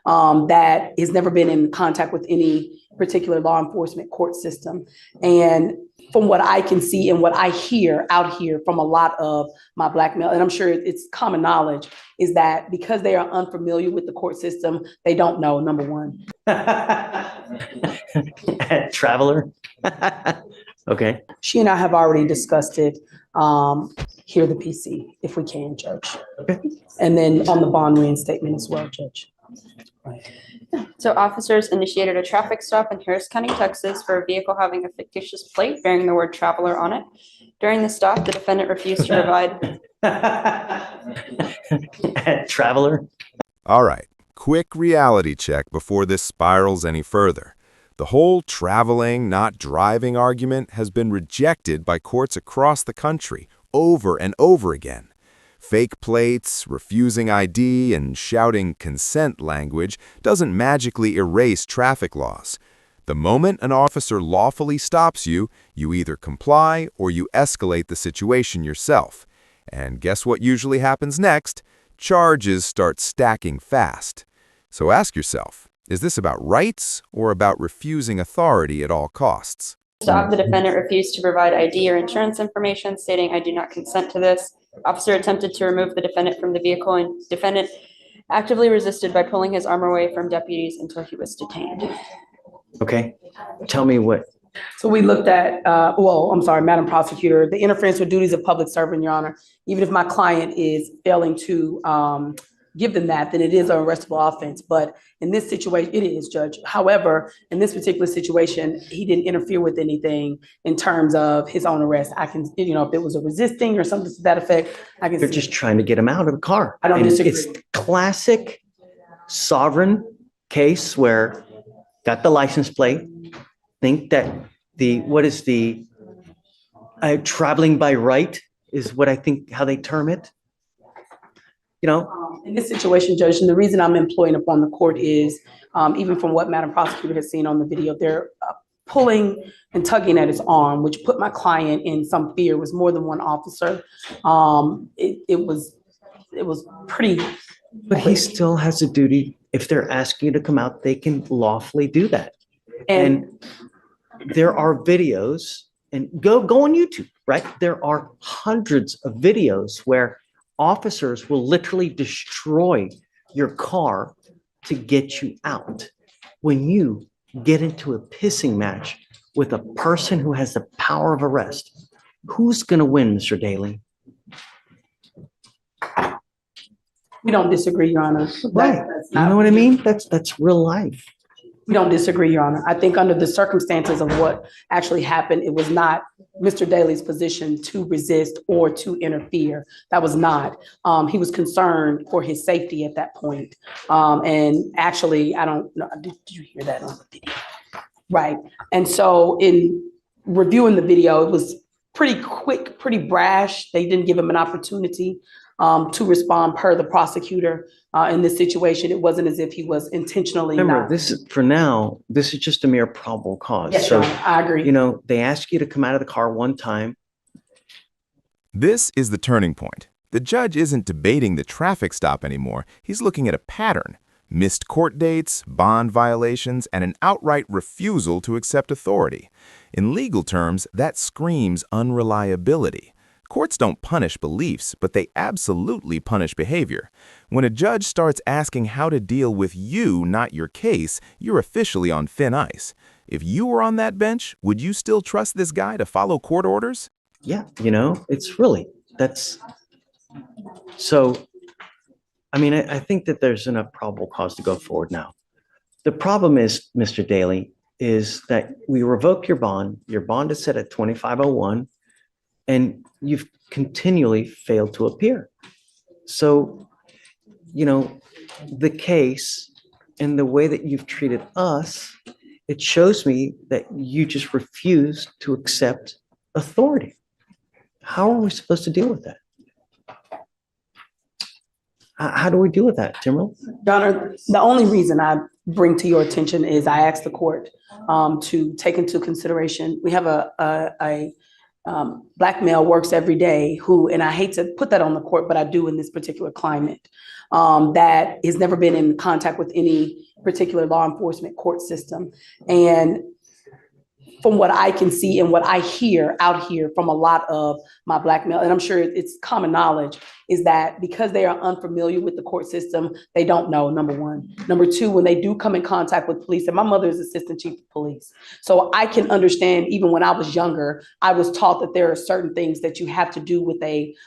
that has never been in contact with any particular law enforcement court system. And from what I can see and what I hear out here from a lot of my Black male, and I'm sure it's common knowledge, is that because they are unfamiliar with the court system, they don't know, number one. Traveler. Okay. She and I have already discussed it. Hear the PC if we can, Judge. Okay. And then on the bond reinstatement as well, Judge. Right. So officers initiated a traffic stop in Harris County, Texas for a vehicle having a fictitious plate bearing the word traveler on it. During the stop, the defendant refused to provide. Traveler. All right, quick reality check before this spirals any further. The whole traveling, not driving argument has been rejected by courts across the country over and over again. Fake plates, refusing ID, and shouting consent language doesn't magically erase traffic laws. The moment an officer lawfully stops you, you either comply or you escalate the situation yourself. And guess what usually happens next? Charges start stacking fast. So ask yourself, is this about rights or about refusing authority at all costs? Stop, the defendant refused to provide ID or insurance information, stating, "I do not consent to this." Officer attempted to remove the defendant from the vehicle, and defendant actively resisted by pulling his arm away from deputies until he was detained. Okay. Tell me what. So we looked at, I'm sorry, Madam Prosecutor, the interference with duties of public servant, Your Honor. Even if my client is failing to give them that, then it is an arrestable offense. But in this situation, it is, Judge. However, in this particular situation, he didn't interfere with anything in terms of his own arrest. I can, if it was a resisting or something to that effect, I can. They're just trying to get him out of the car. I don't disagree. It's classic sovereign case where got the license plate, think that traveling by right is what I think how they term it. In this situation, Judge, and the reason I'm employing upon the court is, even from what Madam Prosecutor has seen on the video, they're pulling and tugging at his arm, which put my client in some fear. It was more than one officer. It was pretty. But he still has a duty. If they're asking you to come out, they can lawfully do that. And there are videos, and go on YouTube, right? There are hundreds of videos where officers will literally destroy your car to get you out. When you get into a pissing match with a person who has the power of arrest, who's going to win, Mr. Daly? We don't disagree, Your Honor. Right. You know what I mean? That's real life. We don't disagree, Your Honor. I think under the circumstances of what actually happened, it was not Mr. Daly's position to resist or to interfere. That was not. He was concerned for his safety at that point. And actually, I don't know, did you hear that on the video? Right. And so in reviewing the video, it was pretty quick, pretty brash. They didn't give him an opportunity to respond per the prosecutor. In this situation, it wasn't as if he was intentionally. Remember, this is just a mere probable cause. Yes, so, I agree. They ask you to come out of the car one time. This is the turning point. The judge isn't debating the traffic stop anymore. He's looking at a pattern: missed court dates, bond violations, and an outright refusal to accept authority. In legal terms, that screams unreliability. Courts don't punish beliefs, but they absolutely punish behavior. When a judge starts asking how to deal with you, not your case, you're officially on thin ice. If you were on that bench, would you still trust this guy to follow court orders? Yeah, it's really, so, I think that there's enough probable cause to go forward now. The problem is, Mr. Daly, is that we revoke your bond. Your bond is set at 2501. And you've continually failed to appear. So, the case and the way that you've treated us, it shows me that you just refuse to accept authority. How are we supposed to deal with that? How do we deal with that, Timberl? Your Honor, the only reason I bring to your attention is I asked the court to take into consideration, we have a Black male works every day who, and I hate to put that on the court, but I do in this particular climate, that has never been in contact with any particular law enforcement court system. And from what I can see and what I hear out here from a lot of my Black male, and I'm sure it's common knowledge, is that because they are unfamiliar with the court system, they don't know, number one. Number two, when they do come in contact with police, and my mother is assistant chief of police, so I can understand, even when I was younger, I was taught that there are certain things that you have to do with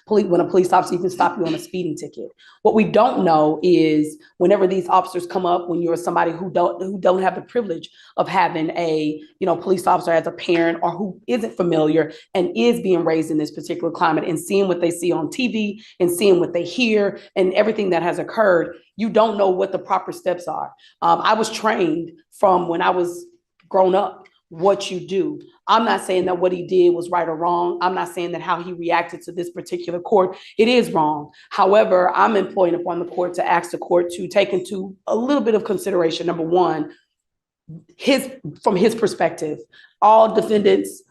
when a police officer even stop you on a speeding ticket. What we don't know is whenever these officers come up, when you're somebody who don't have the privilege of having a police officer as a parent, or who isn't familiar and is being raised in this particular climate and seeing what they see on TV and seeing what they hear and everything that has occurred, you don't know what the proper steps are. I was trained from when I was grown up what you do. I'm not saying that what he did was right or wrong. I'm not saying that how he reacted to this particular court, it is wrong. However, I'm employing upon the court to ask the court to take into a little bit of consideration, number one, from his perspective. All defendants,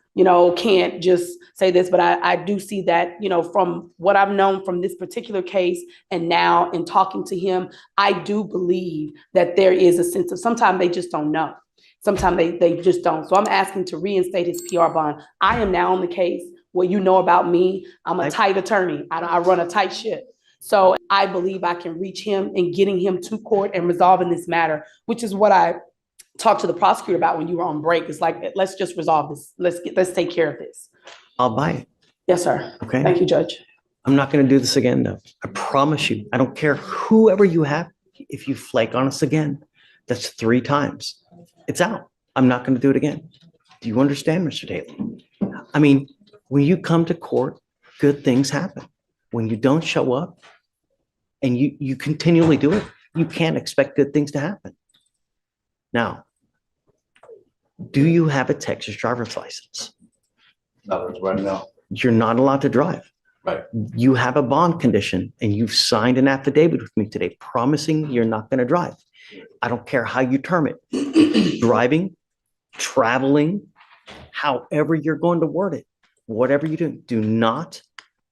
can't just say this, but I do see that, from what I've known from this particular case and now in talking to him, I do believe that there is a sense of sometimes they just don't know. Sometimes they just don't. So I'm asking to reinstate his PR bond. I am now on the case. What you know about me, I'm a tight attorney. I run a tight ship. So I believe I can reach him and getting him to court and resolving this matter, which is what I talked to the prosecutor about when you were on break. It's like, let's just resolve this. Let's take care of this. I'll buy it. Yes, sir. Okay. Thank you, Judge. I'm not going to do this again, though. I promise you. I don't care whoever you have. If you flake on us again, that's 3 times. It's out. I'm not going to do it again. Do you understand, Mr. Daly? I mean, when you come to court, good things happen. When you don't show up and you continually do it, you can't expect good things to happen. Now, do you have a Texas driver's license? No, right now. You're not allowed to drive. Right. You have a bond condition and you've signed an affidavit with me today promising you're not going to drive. I don't care how you term it. Driving, traveling, however you're going to word it, whatever you do not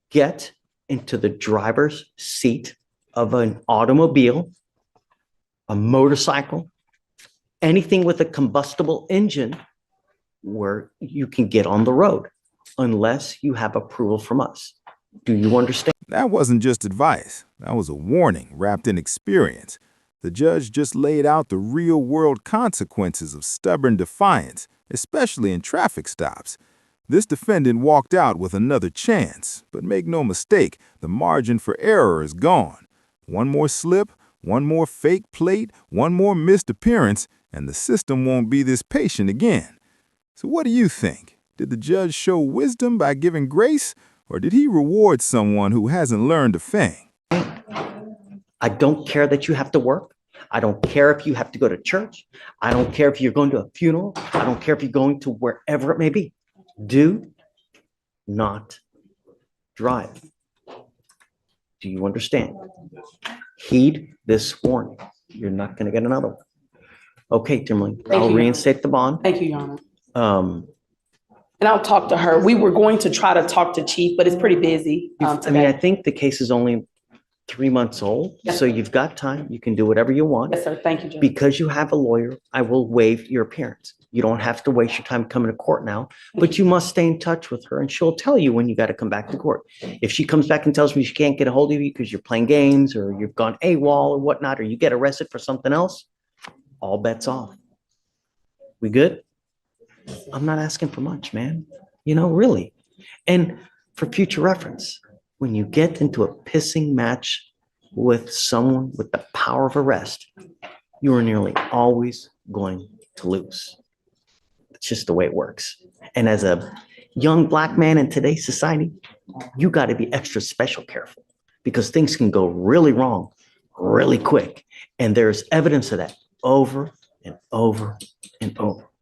get into the driver's seat of an automobile, a motorcycle, anything with a combustible engine where you can get on the road unless you have approval from us. Do you understand? That wasn't just advice. That was a warning wrapped in experience. The judge just laid out the real-world consequences of stubborn defiance, especially in traffic stops. This defendant walked out with another chance, but make no mistake, the margin for error is gone. One more slip, one more fake plate, one more missed appearance, and the system won't be this patient again. So what do you think? Did the judge show wisdom by giving grace, or did he reward someone who hasn't learned a thing? I don't care that you have to work. I don't care if you have to go to church. I don't care if you're going to a funeral. I don't care if you're going to wherever it may be. Do not drive. Do you understand? Heed this warning. You're not going to get another one. Okay, Timberlake, I'll reinstate the bond. Thank you, Your Honor. And I'll talk to her. We were going to try to talk to Chief, but it's pretty busy today. I think the case is only 3 months old, Yes, so you've got time. You can do whatever you want. Yes, sir. Thank you, Judge. Because you have a lawyer, I will waive your appearance. You don't have to waste your time coming to court now, but you must stay in touch with her and she'll tell you when you got to come back to court. If she comes back and tells me she can't get a hold of you because you're playing games or you've gone AWOL or whatnot, or you get arrested for something else, all bets off. We good? I'm not asking for much, man. Really. And for future reference, when you get into a pissing match with someone with the power of arrest, you are nearly always going to lose. It's just the way it works. And as a young Black man in today's society, you got to be extra special careful because things can go really wrong really quick. And there's evidence of that over and over and over.